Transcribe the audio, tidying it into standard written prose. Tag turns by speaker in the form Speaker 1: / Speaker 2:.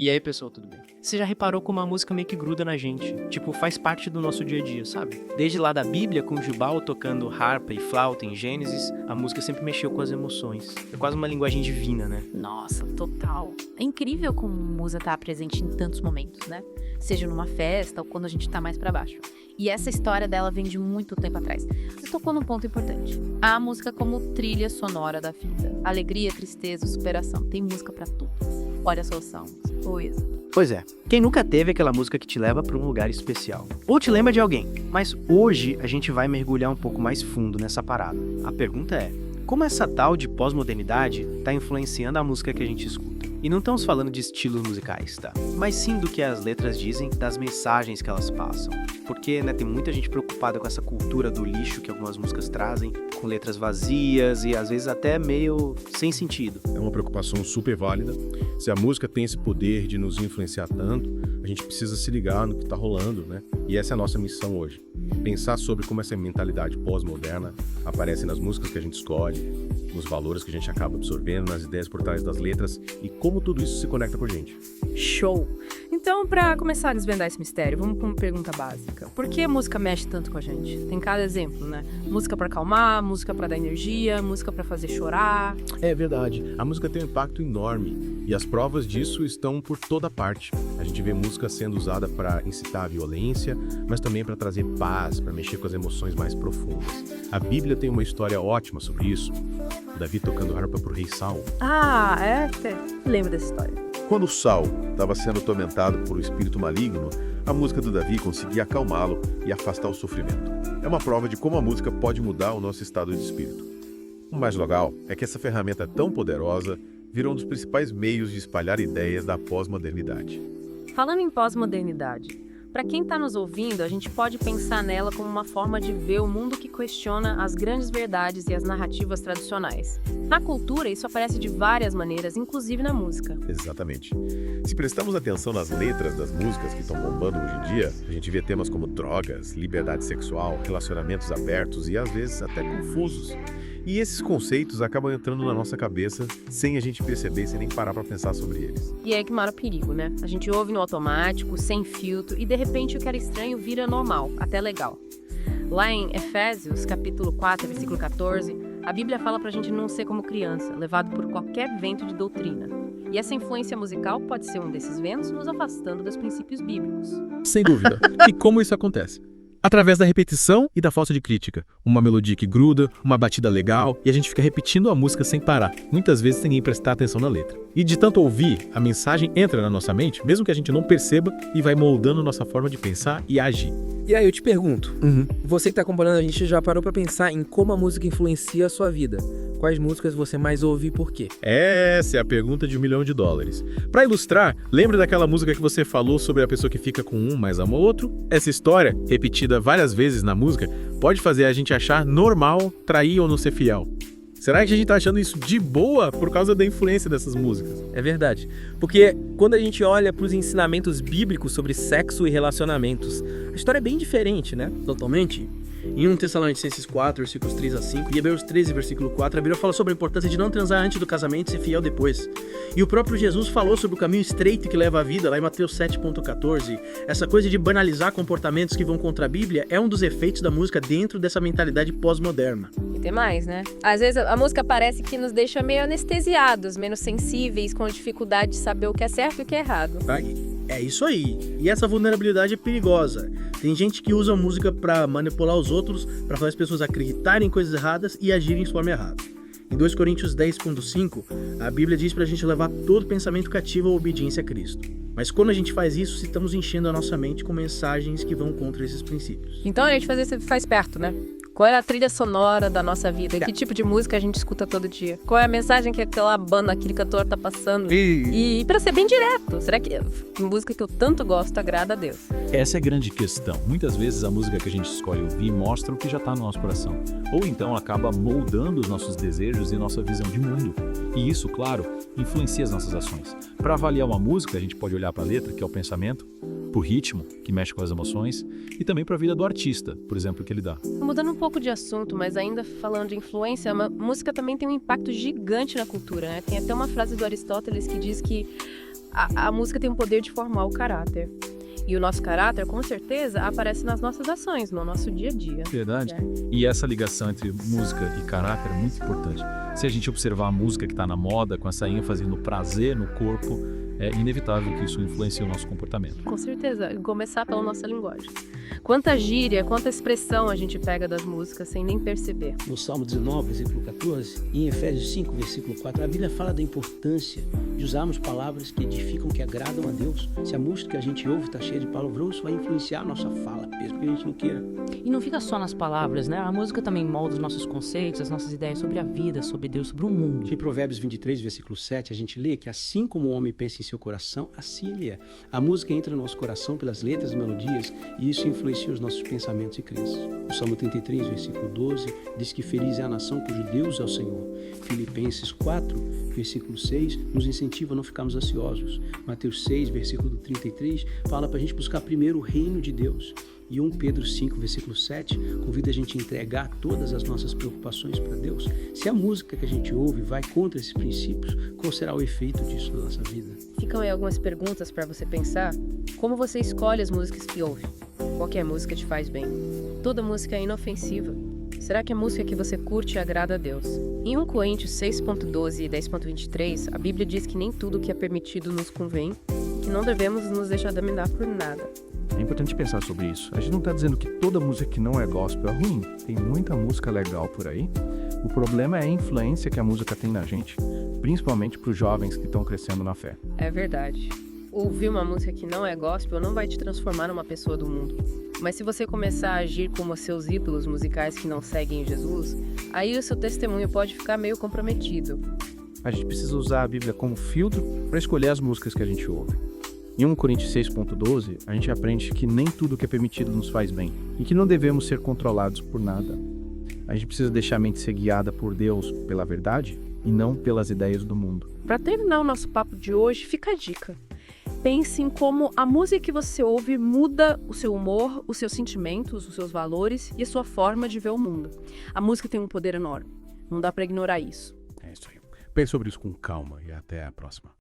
Speaker 1: E aí, pessoal, tudo bem? Você já reparou como a música meio que gruda na gente? Tipo, faz parte do nosso dia a dia, sabe? Desde lá da Bíblia, com Jubal tocando harpa e flauta em Gênesis, a música sempre mexeu com as emoções. É quase uma linguagem divina, né?
Speaker 2: Nossa, total. É incrível como a música tá presente em tantos momentos, né? Seja numa festa ou quando a gente tá mais pra baixo. E essa história dela vem de muito tempo atrás. Você tocou num ponto importante. A música como trilha sonora da vida. Alegria, tristeza, superação. Tem música pra tudo. Olha só o Salmos.
Speaker 1: Pois é, quem nunca teve aquela música que te leva pra um lugar especial? Ou te lembra de alguém? Mas hoje a gente vai mergulhar um pouco mais fundo nessa parada. A pergunta é, como essa tal de pós-modernidade tá influenciando a música que a gente escuta? E não estamos falando de estilos musicais, tá? Mas sim do que as letras dizem, das mensagens que elas passam. Porque, né, tem muita gente preocupada com essa cultura do lixo que algumas músicas trazem, com letras vazias e às vezes até meio sem sentido.
Speaker 3: É uma preocupação super válida. Se a música tem esse poder de nos influenciar tanto, a gente precisa se ligar no que está rolando, né? E essa é a nossa missão hoje. Pensar sobre como essa mentalidade pós-moderna aparece nas músicas que a gente escolhe, nos valores que a gente acaba absorvendo, nas ideias por trás das letras e como tudo isso se conecta com a gente.
Speaker 4: Show! Então, pra começar a desvendar esse mistério, vamos com uma pergunta básica. Por que a música mexe tanto com a gente? Tem cada exemplo, né? Música pra acalmar, música pra dar energia, música pra fazer chorar.
Speaker 3: É verdade, a música tem um impacto enorme e as provas disso estão por toda parte. A gente vê música sendo usada para incitar a violência, mas também para trazer paz, para mexer com as emoções mais profundas. A Bíblia tem uma história ótima sobre isso. Davi tocando harpa pro rei Saul.
Speaker 4: Ah, lembro dessa história.
Speaker 5: Quando Saul estava sendo atormentado por um espírito maligno, a música do Davi conseguia acalmá-lo e afastar o sofrimento. É uma prova de como a música pode mudar o nosso estado de espírito. O mais legal é que essa ferramenta tão poderosa virou um dos principais meios de espalhar ideias da pós-modernidade.
Speaker 4: Falando em pós-modernidade, para quem está nos ouvindo, a gente pode pensar nela como uma forma de ver o mundo que questiona as grandes verdades e as narrativas tradicionais. Na cultura, isso aparece de várias maneiras, inclusive na música.
Speaker 5: Exatamente. Se prestamos atenção nas letras das músicas que estão bombando hoje em dia, a gente vê temas como drogas, liberdade sexual, relacionamentos abertos e às vezes até confusos. E esses conceitos acabam entrando na nossa cabeça sem a gente perceber, sem nem parar para pensar sobre eles.
Speaker 4: E é que mora o perigo, né? A gente ouve no automático, sem filtro, e de repente o que era estranho vira normal, até legal. Lá em Efésios, capítulo 4, versículo 14, a Bíblia fala pra gente não ser como criança, levado por qualquer vento de doutrina. E essa influência musical pode ser um desses ventos nos afastando dos princípios bíblicos.
Speaker 6: Sem dúvida. E como isso acontece? Através da repetição e da falta de crítica. Uma melodia que gruda, uma batida legal e a gente fica repetindo a música sem parar, muitas vezes sem nem prestar atenção na letra. E de tanto ouvir, a mensagem entra na nossa mente, mesmo que a gente não perceba, e vai moldando nossa forma de pensar e agir.
Speaker 7: E aí eu te pergunto, você que tá acompanhando a gente já parou pra pensar em como a música influencia a sua vida? Quais músicas você mais ouve e por quê?
Speaker 6: Essa é a pergunta de $1 milhão. Para ilustrar, lembra daquela música que você falou sobre a pessoa que fica com um, mas ama o outro? Essa história, repetida várias vezes na música, pode fazer a gente achar normal trair ou não ser fiel. Será que a gente tá achando isso de boa por causa da influência dessas músicas?
Speaker 7: É verdade, porque quando a gente olha pros ensinamentos bíblicos sobre sexo e relacionamentos, a história é bem diferente, né?
Speaker 8: Totalmente. Em 1 Tessalonicenses 4, versículos 3 a 5, e Hebreus 13, versículo 4, a Bíblia fala sobre a importância de não transar antes do casamento e ser fiel depois. E o próprio Jesus falou sobre o caminho estreito que leva à vida, lá em Mateus 7,14. Essa coisa de banalizar comportamentos que vão contra a Bíblia é um dos efeitos da música dentro dessa mentalidade pós-moderna.
Speaker 4: E tem mais, né? Às vezes a música parece que nos deixa meio anestesiados, menos sensíveis, com dificuldade de saber o que é certo e o que é errado.
Speaker 8: É isso aí. E essa vulnerabilidade é perigosa. Tem gente que usa a música pra manipular os outros, pra fazer as pessoas acreditarem em coisas erradas e agirem de forma errada. Em 2 Coríntios 10,5, a Bíblia diz pra gente levar todo pensamento cativo à obediência a Cristo. Mas quando a gente faz isso, estamos enchendo a nossa mente com mensagens que vão contra esses princípios.
Speaker 4: Então a gente faz perto, né? Qual é a trilha sonora da nossa vida? Que tipo de música a gente escuta todo dia? Qual é a mensagem que aquela banda, aquele cantor tá passando? E pra ser bem direto, será que a música que eu tanto gosto agrada a Deus?
Speaker 9: Essa é a grande questão. Muitas vezes a música que a gente escolhe ouvir mostra o que já está no nosso coração. Ou então acaba moldando os nossos desejos e nossa visão de mundo. E isso, claro, influencia as nossas ações. Para avaliar uma música, a gente pode olhar para a letra, que é o pensamento, para o ritmo, que mexe com as emoções, e também para a vida do artista, por exemplo, que ele dá.
Speaker 4: Mudando um pouco de assunto, mas ainda falando de influência, a música também tem um impacto gigante na cultura, né? Tem até uma frase do Aristóteles que diz que A música tem o poder de formar o caráter. E o nosso caráter, com certeza, aparece nas nossas ações, no nosso dia a dia.
Speaker 9: Verdade.
Speaker 4: É.
Speaker 9: E essa ligação entre música e caráter é muito importante. Se a gente observar a música que está na moda, com essa ênfase no prazer, no corpo, é inevitável que isso influencie o nosso comportamento.
Speaker 4: Com certeza, começar pela nossa linguagem. Quanta gíria, quanta expressão a gente pega das músicas sem nem perceber.
Speaker 10: No Salmo 19, versículo 14, e em Efésios 5, versículo 4, a Bíblia fala da importância de usarmos palavras que edificam, que agradam a Deus. Se a música que a gente ouve está cheia de palavrão, isso vai influenciar a nossa fala, mesmo que a gente não queira.
Speaker 11: E não fica só nas palavras, né? A música também molda os nossos conceitos, as nossas ideias sobre a vida, sobre Deus, sobre o mundo.
Speaker 10: Em Provérbios 23, versículo 7, a gente lê que assim como o homem pensa em seu coração, assim ele é. A música entra no nosso coração pelas letras e melodias, e isso influencia os nossos pensamentos e crenças. O Salmo 33, versículo 12, diz que feliz é a nação cujo Deus é o Senhor. Filipenses 4, versículo 6, nos incentiva a não ficarmos ansiosos. Mateus 6, versículo 33, fala para a gente buscar primeiro o reino de Deus. E 1 Pedro 5, versículo 7, convida a gente a entregar todas as nossas preocupações para Deus. Se a música que a gente ouve vai contra esses princípios, qual será o efeito disso na nossa vida?
Speaker 4: Ficam aí algumas perguntas para você pensar. Como você escolhe as músicas que ouve? Qualquer música te faz bem. Toda música é inofensiva. Será que a música que você curte agrada a Deus? Em 1 Coríntios 6.12 e 10.23, a Bíblia diz que nem tudo que é permitido nos convém, que não devemos nos deixar dominar por nada.
Speaker 12: É importante pensar sobre isso. A gente não está dizendo que toda música que não é gospel é ruim. Tem muita música legal por aí. O problema é a influência que a música tem na gente, principalmente para os jovens que estão crescendo na fé.
Speaker 4: É verdade. Ouvir uma música que não é gospel não vai te transformar numa pessoa do mundo. Mas se você começar a agir como seus ídolos musicais que não seguem Jesus, aí o seu testemunho pode ficar meio comprometido.
Speaker 12: A gente precisa usar a Bíblia como filtro para escolher as músicas que a gente ouve. Em 1 Coríntios 6.12, a gente aprende que nem tudo que é permitido nos faz bem e que não devemos ser controlados por nada. A gente precisa deixar a mente ser guiada por Deus pela verdade e não pelas ideias do mundo.
Speaker 4: Para terminar o nosso papo de hoje, fica a dica. Pense em como a música que você ouve muda o seu humor, os seus sentimentos, os seus valores e a sua forma de ver o mundo. A música tem um poder enorme. Não dá para ignorar isso.
Speaker 3: É isso aí. Pense sobre isso com calma e até a próxima.